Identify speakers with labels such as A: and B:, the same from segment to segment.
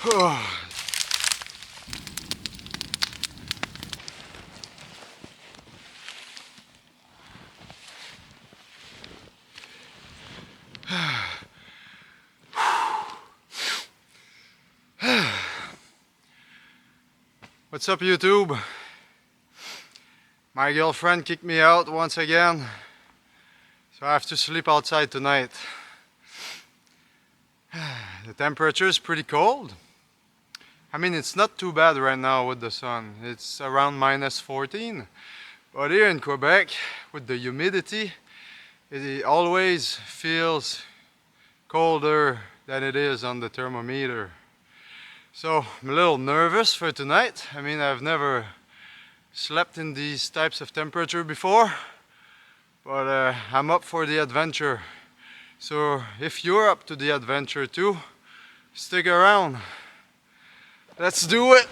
A: What's up, YouTube? My girlfriend kicked me out once again, so I have to sleep outside tonight. The temperature is pretty cold. I mean, it's not too bad right now with the sun. It's around -14. But here in Quebec, with the humidity, it always feels colder than it is on the thermometer. So I'm a little nervous for tonight. I mean, I've never slept in these types of temperature before, but I'm up for the adventure. So if you're up to the adventure too, stick around. Let's do it!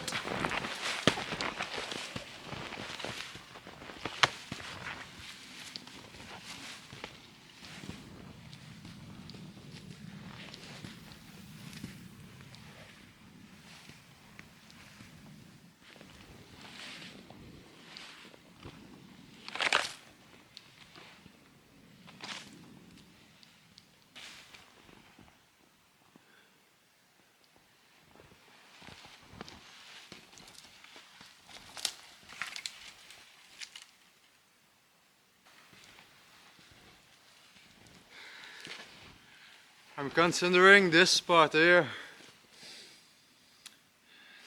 A: I'm considering this spot here.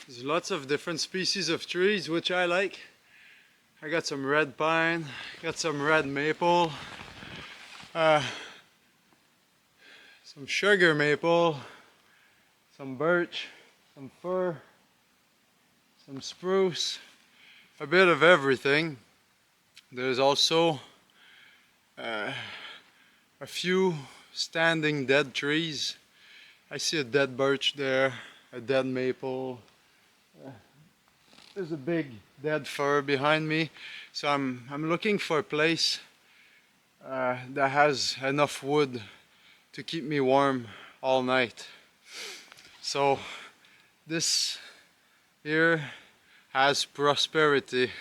A: There's lots of different species of trees which I like. I got some red pine, got some red maple, some sugar maple, some birch, some fir, some spruce, a bit of everything. There's also a few standing dead trees. I see a dead birch there, a dead maple. There's a big dead fir behind me. So I'm looking for a place that has enough wood to keep me warm all night. So this here has prosperity.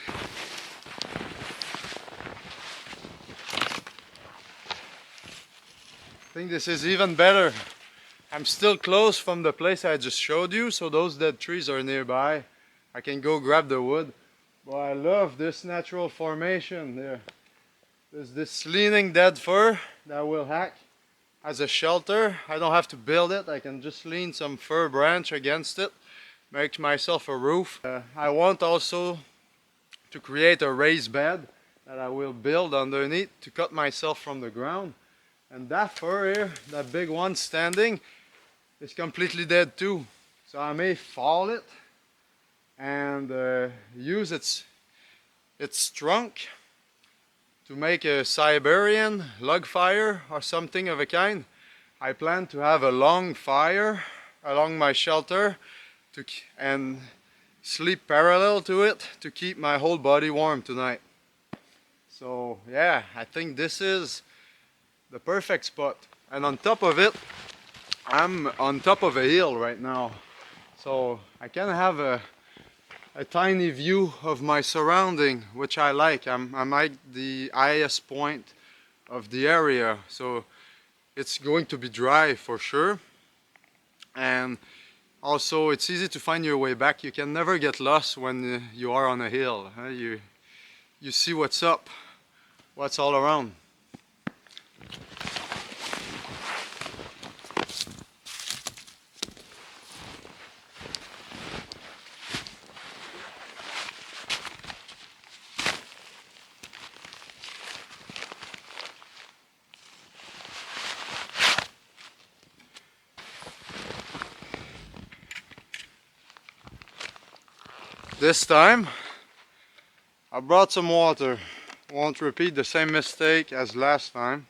A: I think this is even better. I'm still close from the place I just showed you, so those dead trees are nearby. I can go grab the wood. But I love this natural formation there. There's this leaning dead fir that will hack as a shelter. I don't have to build it. I can just lean some fir branch against it, make myself a roof. I want also to create a raised bed that I will build underneath to cut myself from the ground. And that fir here, that big one standing, is completely dead too. So I may fall it and use its trunk to make a Siberian log fire or something of a kind. I plan to have a long fire along my shelter and sleep parallel to it to keep my whole body warm tonight. So yeah, I think this is the perfect spot. And on top of it, I'm on top of a hill right now, so I can have a tiny view of my surrounding, which I like. I'm at the highest point of the area, so it's going to be dry for sure. And also it's easy to find your way back. You can never get lost when you are on a hill. You see what's up, what's all around. This time I brought some water. Won't repeat the same mistake as last time.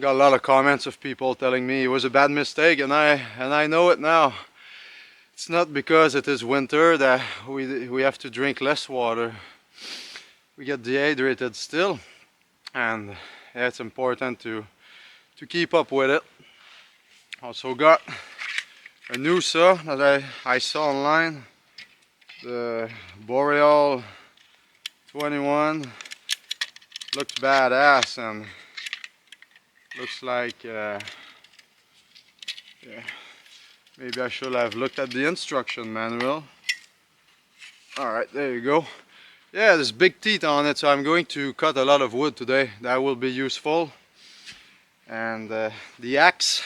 A: Got a lot of comments of people telling me it was a bad mistake, and I know it now. It's not because it is winter that we have to drink less water. We get dehydrated still. and yeah, it's important to keep up with it. Also got a new saw that I saw online, the Boreal 21. Looks badass and looks like yeah, maybe I should have looked at the instruction manual. Alright, there you go. Yeah, there's big teeth on it, so I'm going to cut a lot of wood today. That will be useful. And the axe,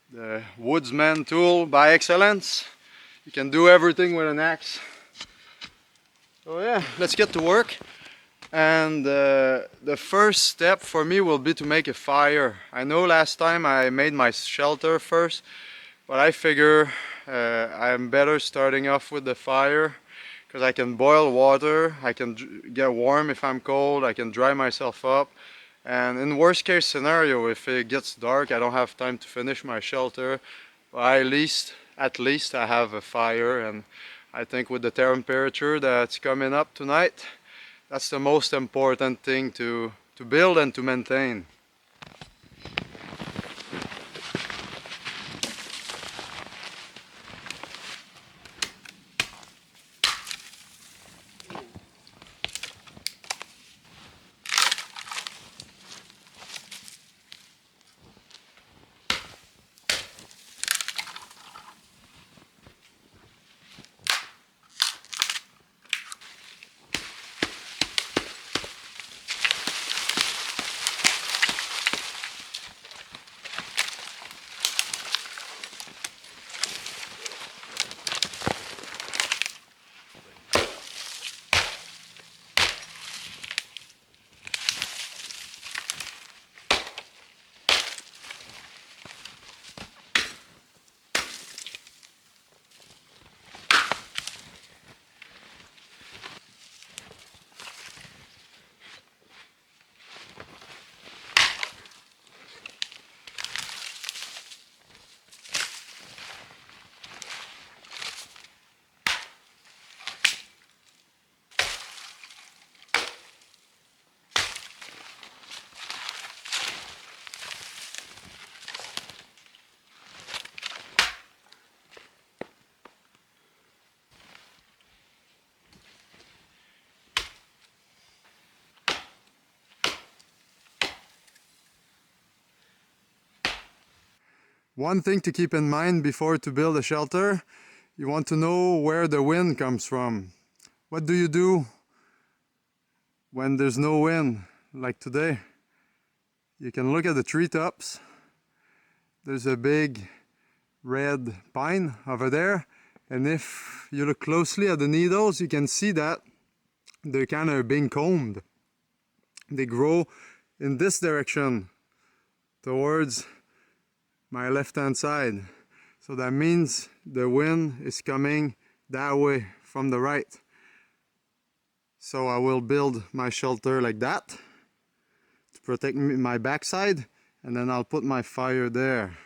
A: the woodsman tool by excellence. You can do everything with an axe. So yeah, let's get to work. And the first step for me will be to make a fire. I know last time I made my shelter first, but I figure I'm better starting off with the fire, because I can boil water, I can get warm if I'm cold, I can dry myself up. And in worst case scenario, if it gets dark, I don't have time to finish my shelter, well, at least I have a fire. And I think with the temperature that's coming up tonight, that's the most important thing to build and to maintain. One thing to keep in mind before to build a shelter, you want to know where the wind comes from. What do you do when there's no wind, like today? You can look at the treetops. There's a big red pine over there, and if you look closely at the needles, you can see that they're kind of being combed. They grow in this direction towards my left hand side, so that means the wind is coming that way from the right. So I will build my shelter like that to protect my backside, and then I'll put my fire there.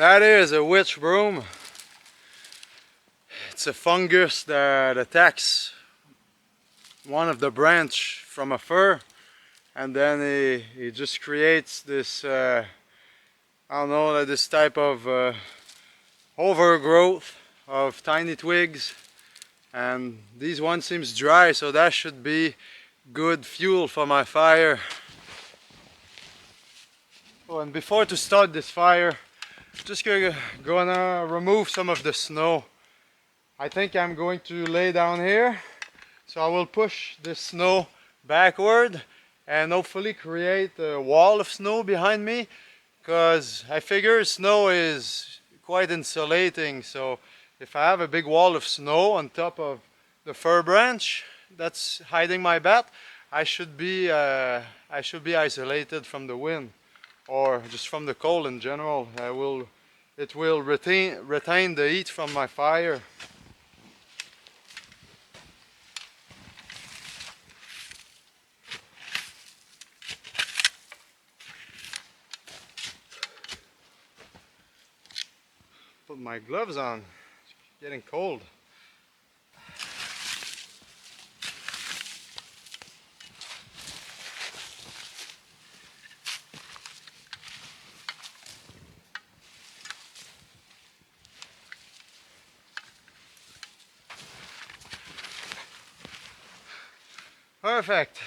A: That is a witch broom. It's a fungus that attacks one of the branch from a fir, and then he just creates this I don't know, this type of overgrowth of tiny twigs, and these one seems dry, so that should be good fuel for my fire. Oh, and before to start this fire, just gonna remove some of the snow. I think I'm going to lay down here, so I will push this snow backward and hopefully create a wall of snow behind me, because I figure snow is quite insulating. So if I have a big wall of snow on top of the fir branch that's hiding my bat, I should be isolated from the wind, or just from the cold in general. It will retain the heat from my fire. Put my gloves on. It's getting cold. Perfect.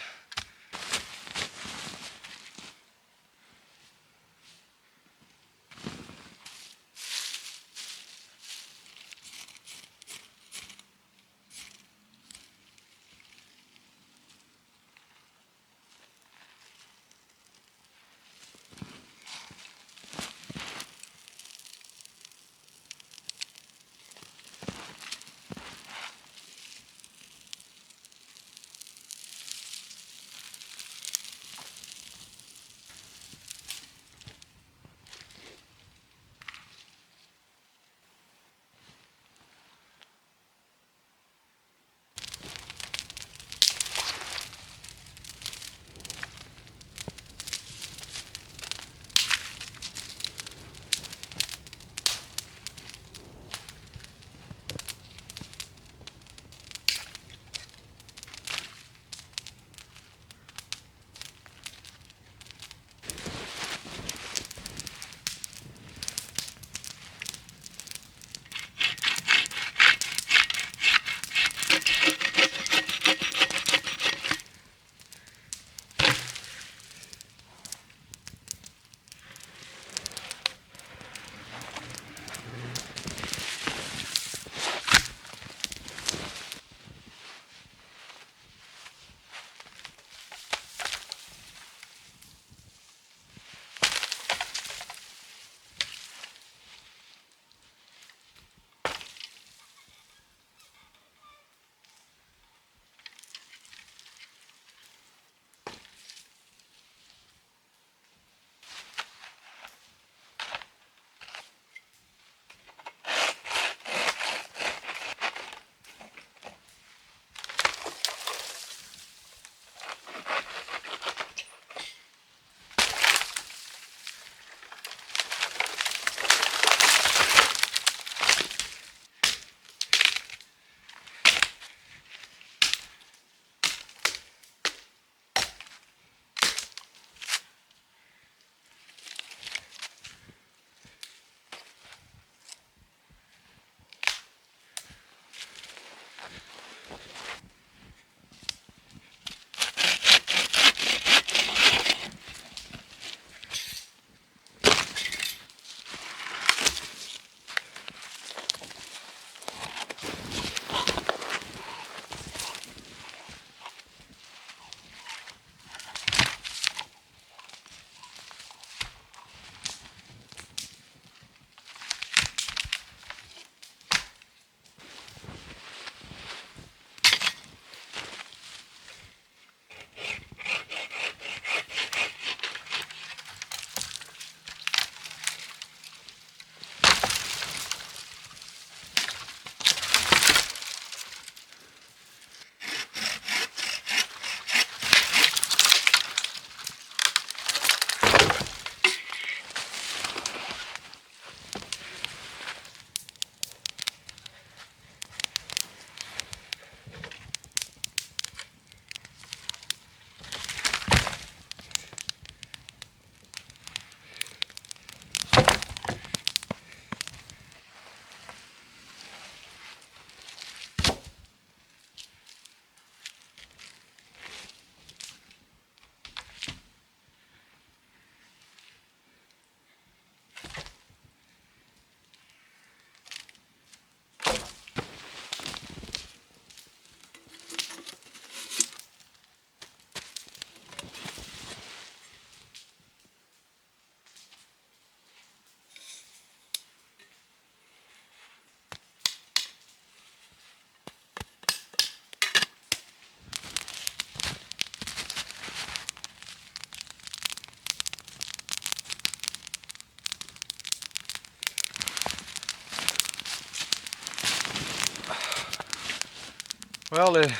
A: Well, it's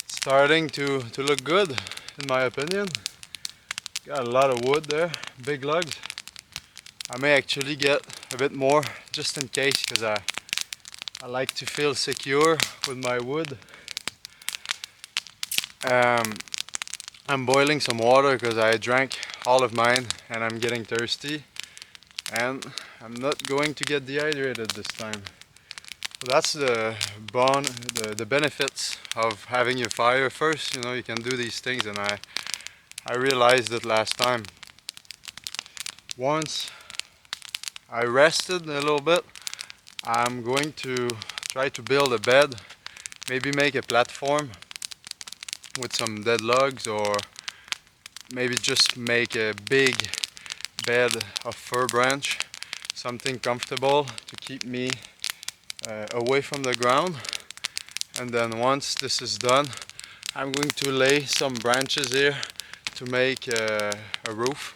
A: starting to look good, in my opinion. Got a lot of wood there, big logs. I may actually get a bit more just in case, because I like to feel secure with my wood. I'm boiling some water because I drank all of mine and I'm getting thirsty, and I'm not going to get dehydrated this time. So that's the benefits of having your fire first. You know, you can do these things, and I realized it last time. Once I rested a little bit, I'm going to try to build a bed, maybe make a platform with some dead logs, or maybe just make a big bed of fir branch, something comfortable to keep me away from the ground. And then once this is done, I'm going to lay some branches here to make a roof.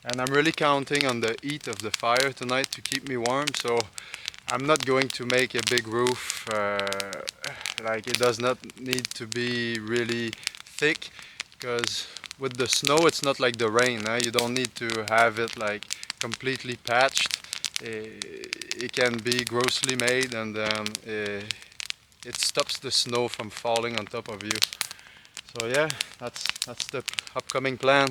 A: And I'm really counting on the heat of the fire tonight to keep me warm, so I'm not going to make a big roof. Like, it does not need to be really thick, because with the snow it's not like the rain. You don't need to have it like completely patched. It can be grossly made, and then it stops the snow from falling on top of you. So yeah, that's the upcoming plan.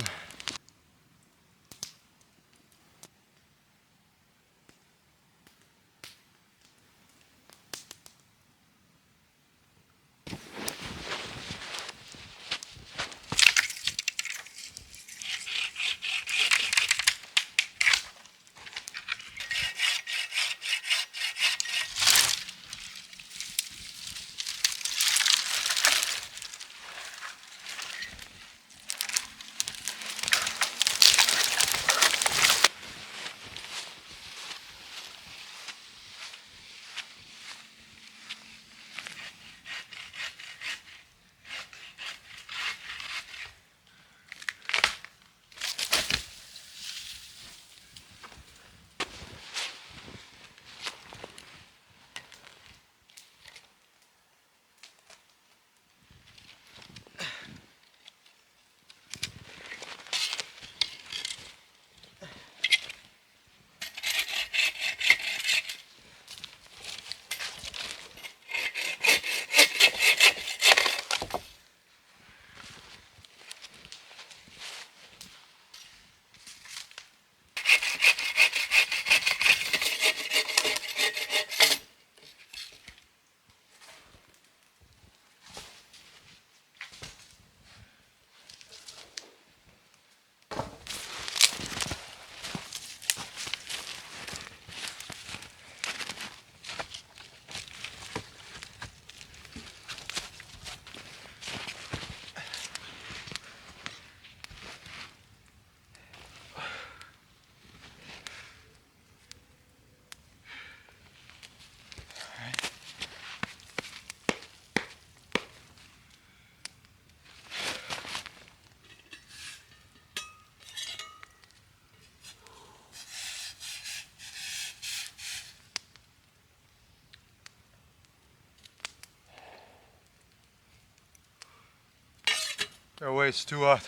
A: No way, it's too hot.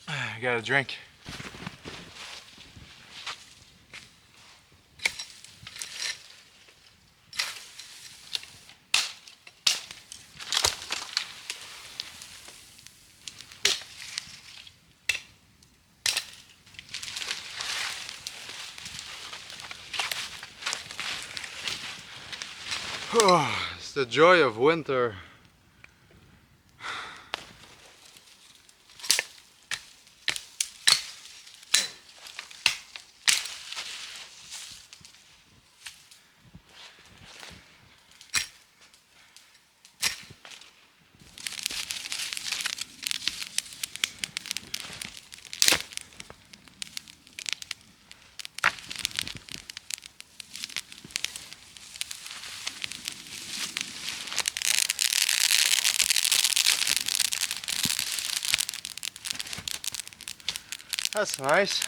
A: I got a drink. It's the joy of winter. That's nice.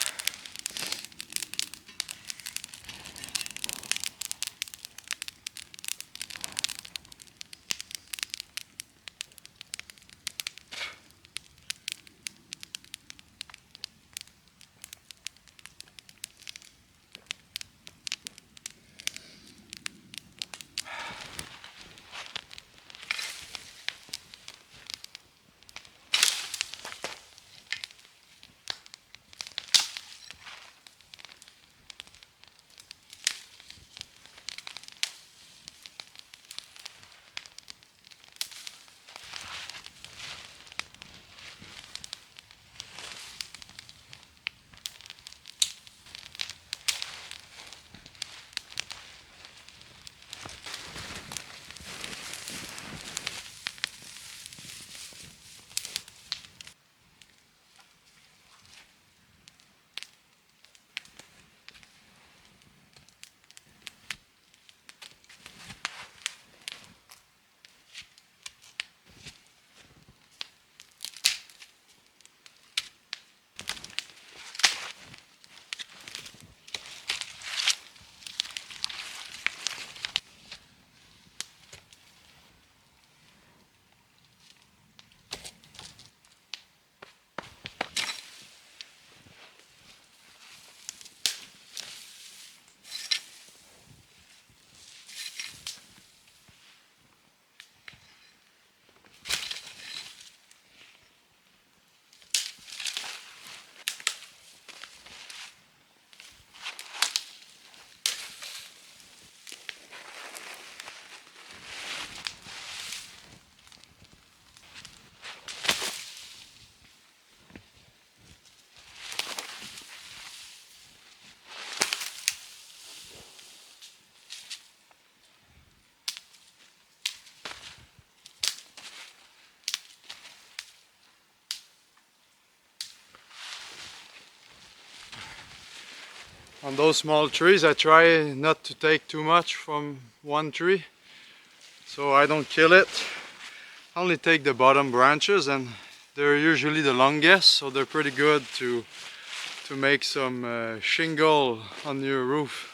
A: On those small trees I try not to take too much from one tree so I don't kill it. I only take the bottom branches, and they're usually the longest, so they're pretty good to make some shingle on your roof.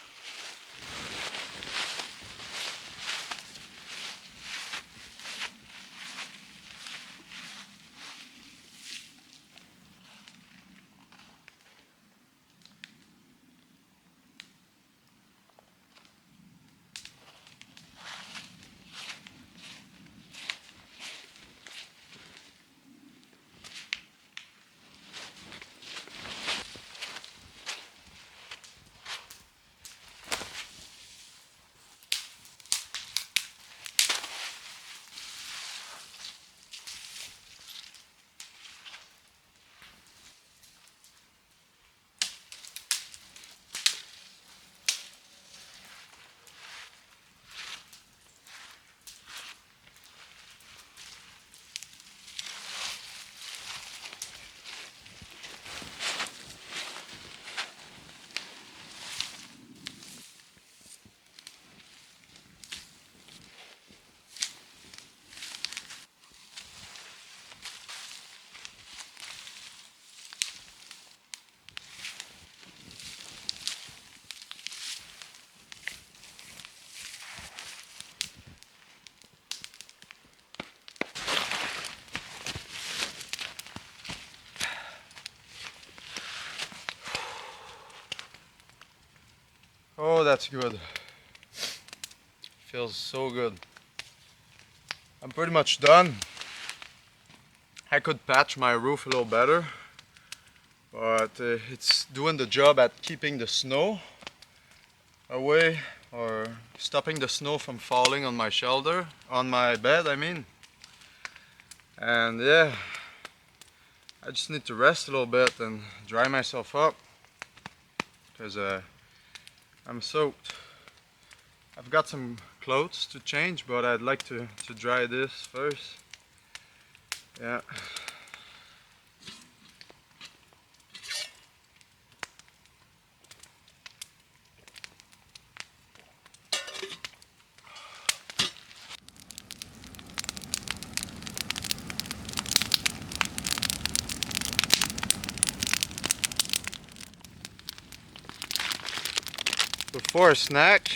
A: Oh, that's good. Feels so good. I'm pretty much done. I could patch my roof a little better, but it's doing the job at keeping the snow away, or stopping the snow from falling on my shelter, on my bed I mean. And yeah, I just need to rest a little bit and dry myself up, because I'm soaked. I've got some clothes to change, but I'd like to dry this first. Yeah. Before a snack,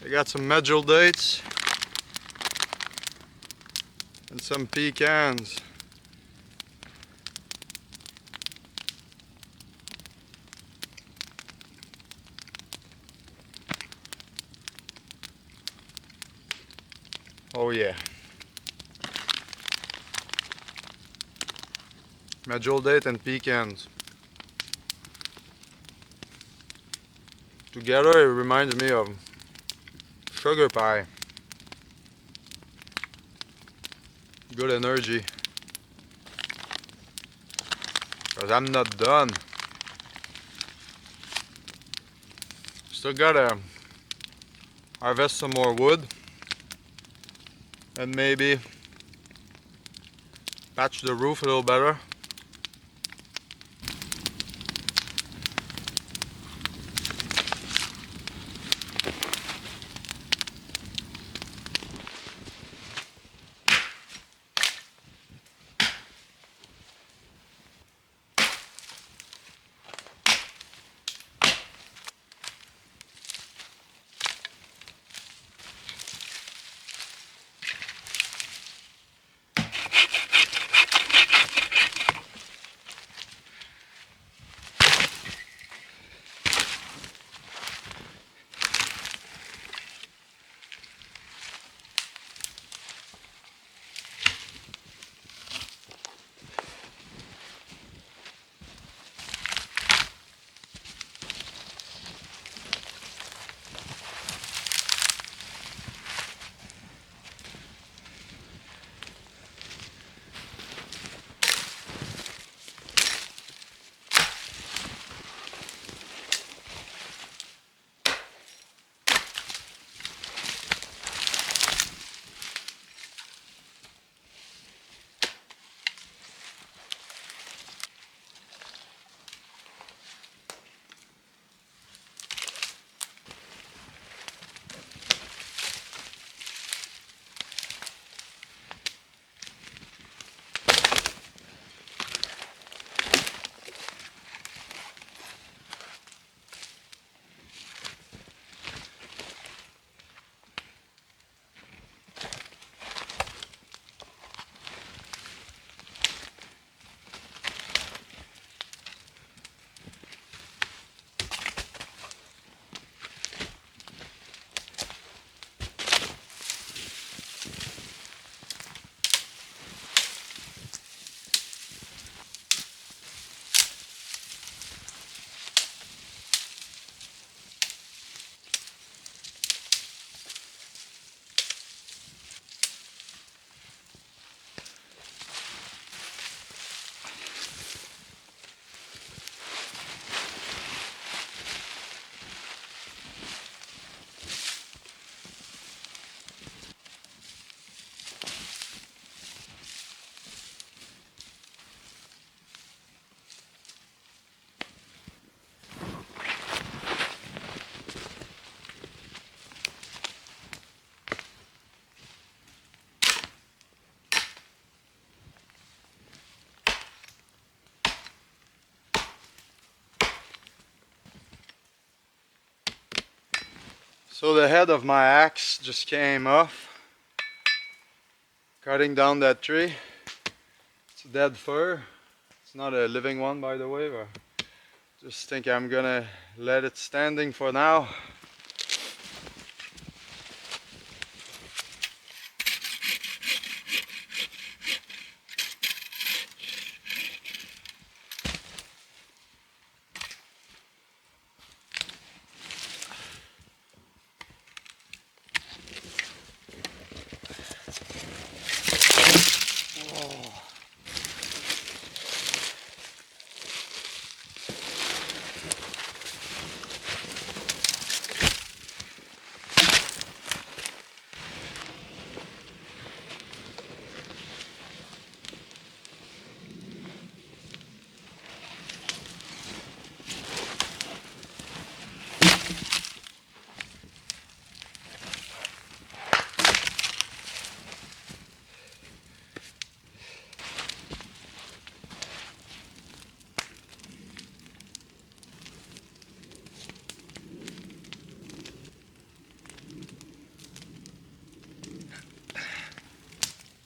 A: I got some medjool dates and some pecans. Oh yeah. Medjool date and pecans. Together it reminds me of sugar pie. Good energy. Because I'm not done. Still gotta harvest some more wood. And maybe patch the roof a little better. So the head of my axe just came off, cutting down that tree. It's a dead fir. It's not a living one, by the way, but just think I'm gonna let it standing for now.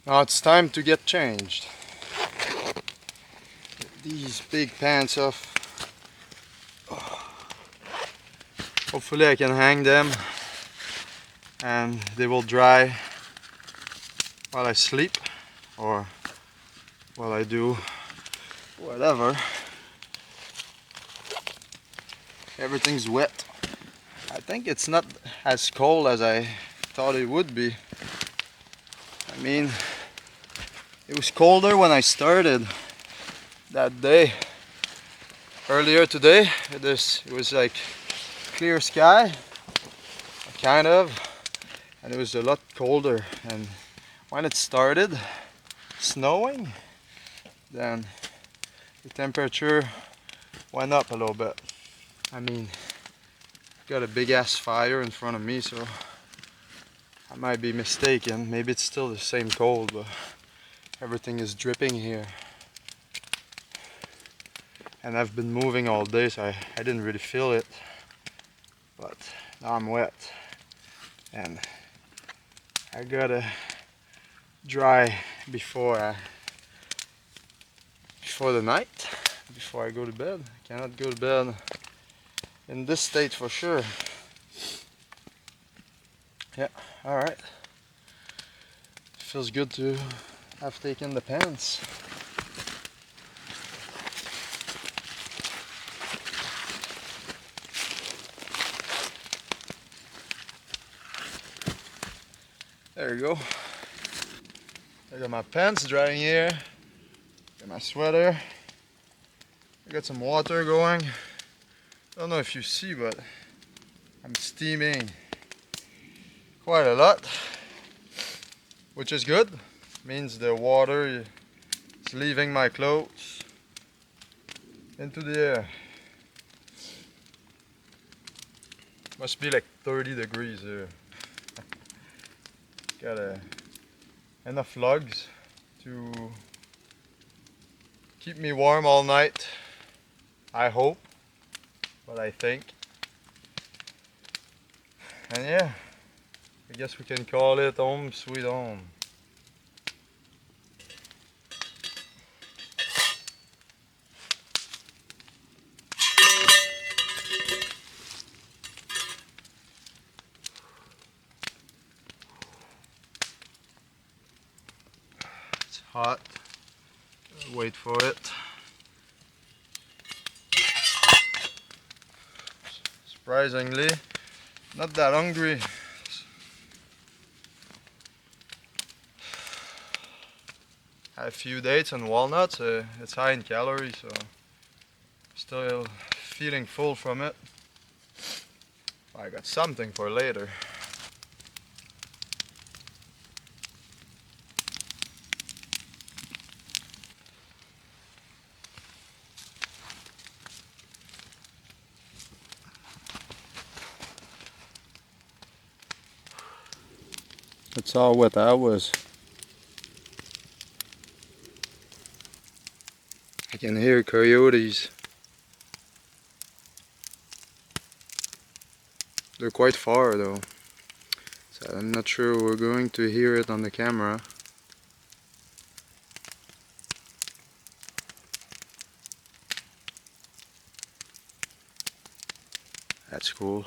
A: Now it's time to get changed. These big pants off. Hopefully I can hang them and they will dry while I sleep or while I do whatever. Everything's wet. I think it's not as cold as I thought it would be. I mean, it was colder when I started that day. Earlier today, it was like clear sky, kind of, and it was a lot colder. And when it started snowing, then the temperature went up a little bit. I mean, got a big ass fire in front of me, so I might be mistaken. Maybe it's still the same cold, but everything is dripping here. And I've been moving all day, so I didn't really feel it. But now I'm wet. And I gotta dry before the night, before I go to bed. I cannot go to bed in this state for sure. Yeah, alright. Feels good to have taken the pants. There you go. I got my pants drying here. Got my sweater. I got some water going. I don't know if you see, but I'm steaming quite a lot, which is good. Means the water is leaving my clothes into the air. Must be like 30 degrees here. Got enough lugs to keep me warm all night. I hope, but I think. And yeah, I guess we can call it home sweet home. It's hot. Wait for it. Surprisingly, not that hungry. Had a few dates and walnuts. It's high in calories, so still feeling full from it. I got something for later. That's all what that was. I can hear coyotes. They're quite far though, so I'm not sure we're going to hear it on the camera. That's cool.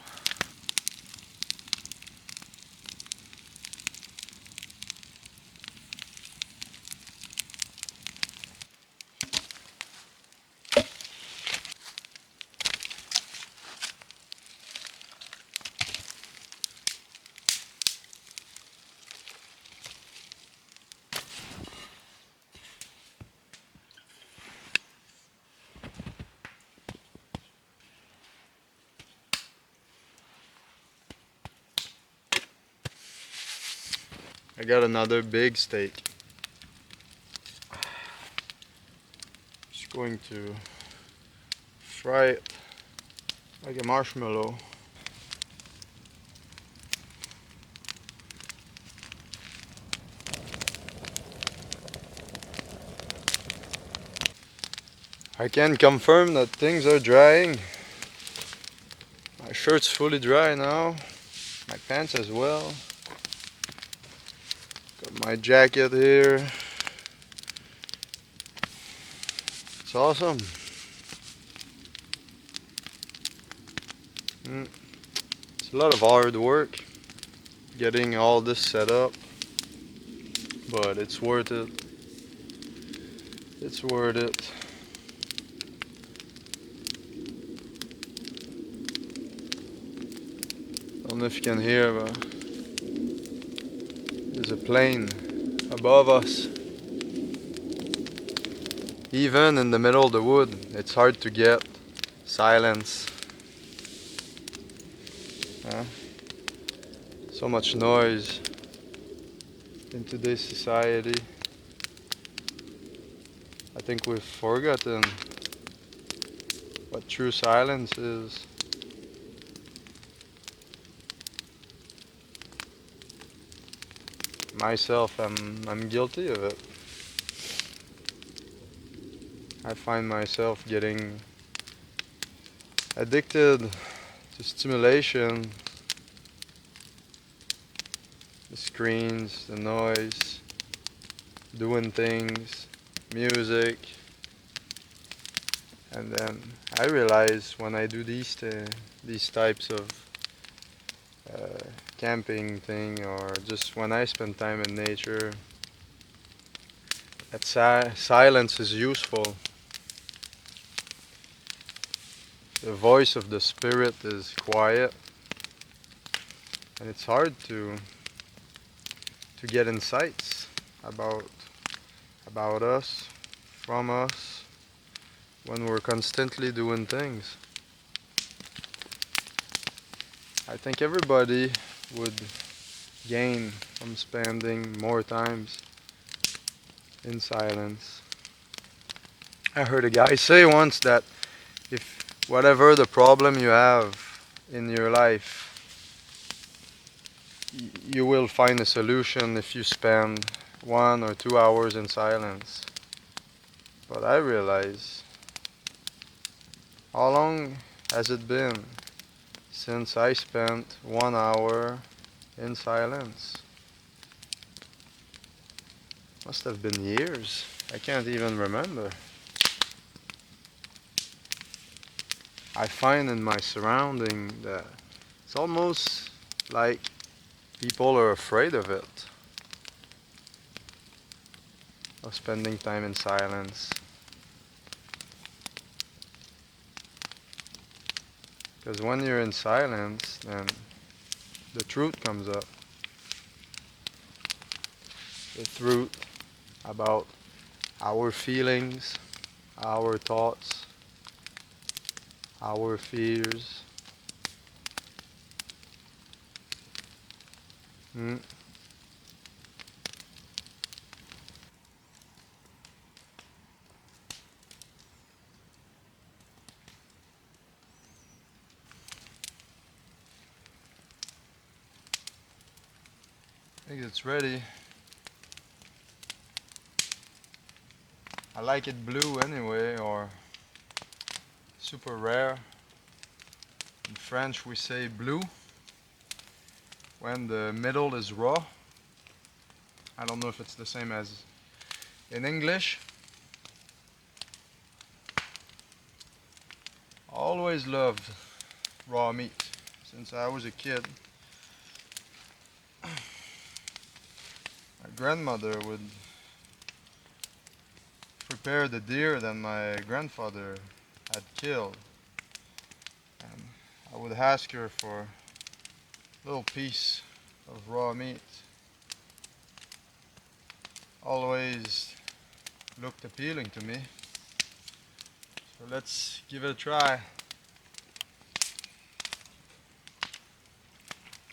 A: I got another big steak. Just going to fry it like a marshmallow. I can confirm that things are drying. My shirt's fully dry now. My pants as well. Got my jacket here. It's awesome. It's a lot of hard work getting all this set up, but it's worth it. It's worth it. Don't know if you can hear, but there's a plane above us. Even in the middle of the wood, it's hard to get silence. Huh? So much noise in today's society. I think we've forgotten what true silence is. Myself, I'm guilty of it. I find myself getting addicted to stimulation, the screens, the noise, doing things, music, and then I realize when I do these types of camping thing, or just when I spend time in nature, that silence is useful. The voice of the spirit is quiet, and it's hard to get insights about us, from us, when we're constantly doing things. I think everybody would gain from spending more times in silence. I heard a guy say once that if whatever the problem you have in your life, you will find a solution if you spend 1 or 2 hours in silence. But I realize, how long has it been since I spent 1 hour in silence? Must have been years. I can't even remember. I find in my surrounding that it's almost like people are afraid of it, of spending time in silence. Because when you're in silence, then the truth comes up. The truth about our feelings, our thoughts, our fears. Mm. I think it's ready. I like it blue anyway, or super rare. In French we say blue. when the middle is raw. I don't know if it's the same as in English. Always loved raw meat since I was a kid. My grandmother would prepare the deer that my grandfather had killed, and I would ask her for a little piece of raw meat. Always looked appealing to me. So let's give it a try.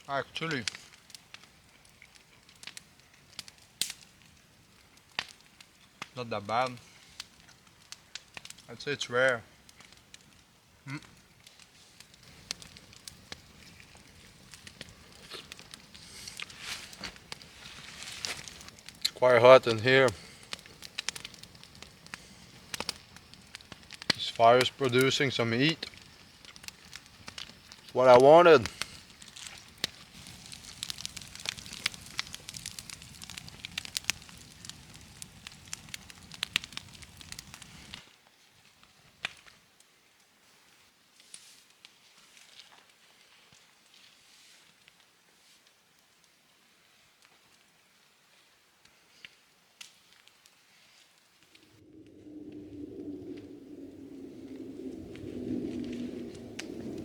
A: Actually, not that bad. I'd say it's rare. It's quite hot in here. This fire's producing some heat. What I wanted.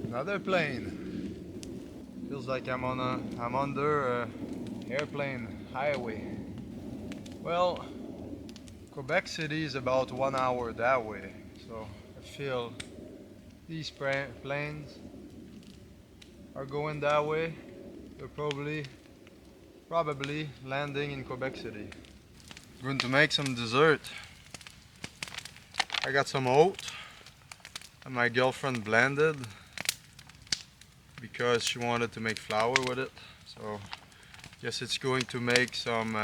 A: Another plane. Feels like I'm under a airplane highway. Well, Quebec City is about 1 hour that way, so I feel these planes are going that way. They're probably landing in Quebec City. Going to make some dessert. I got some oat and my girlfriend blended because she wanted to make flour with it. So guess it's going to make some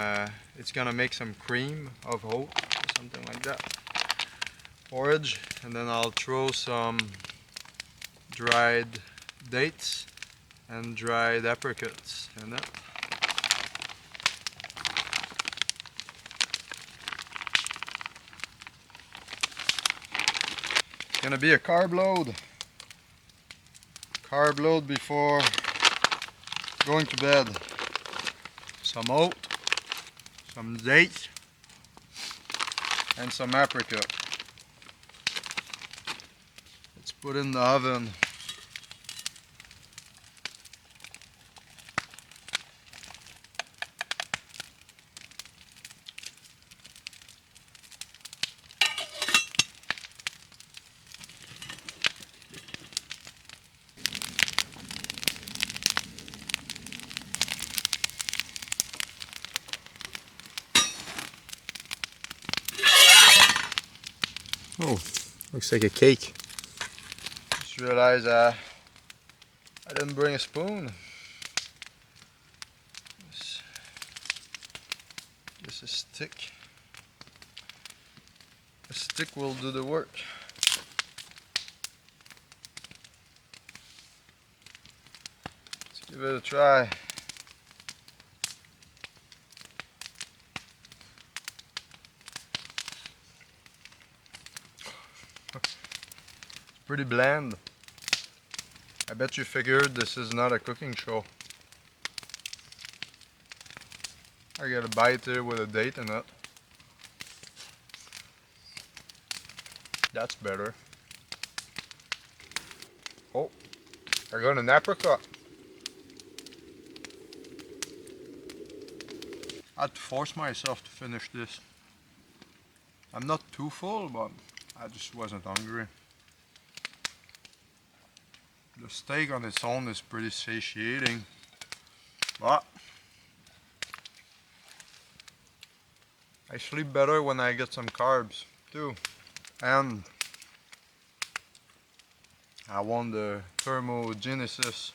A: cream of oat or something like that. Porridge, and then I'll throw some dried dates and dried apricots in it. It's gonna be a carb load. Carb load before going to bed. Some oat, some dates, and some apricot. Let's put in the oven. Oh, looks like a cake. Just realized I didn't bring a spoon. Just a stick. A stick will do the work. Let's give it a try. Pretty bland. I bet you figured this is not a cooking show. I got a bite here with a date in it. That's better. Oh, I got an apricot. I had to force myself to finish this. I'm not too full, but I just wasn't hungry. The steak on its own is pretty satiating, but I sleep better when I get some carbs too. And I want the thermogenesis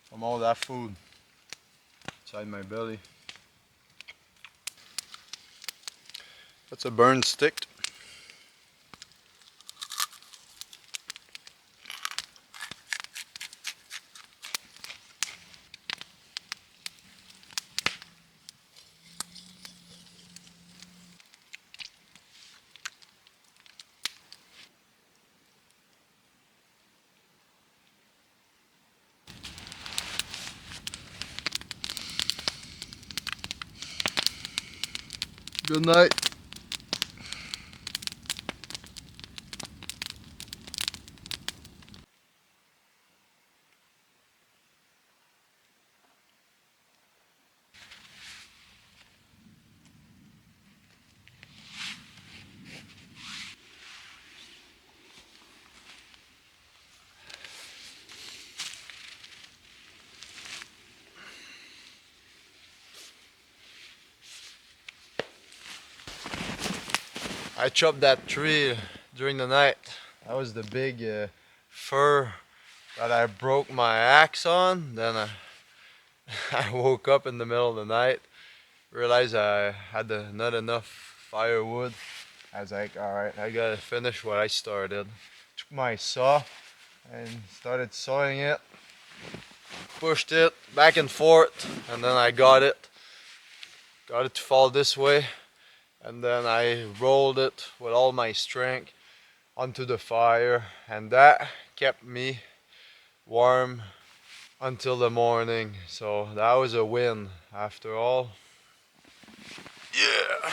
A: from all that food inside my belly. That's a burned stick. Good night. I chopped that tree during the night. That was the big fir that I broke my axe on. Then I woke up in the middle of the night, realized I had not enough firewood. I was like, alright, I gotta finish what I started. Took my saw and started sawing it. Pushed it back and forth, and then I got it. Got it to fall this way. And then I rolled it with all my strength onto the fire, and that kept me warm until the morning. So that was a win after all. Yeah.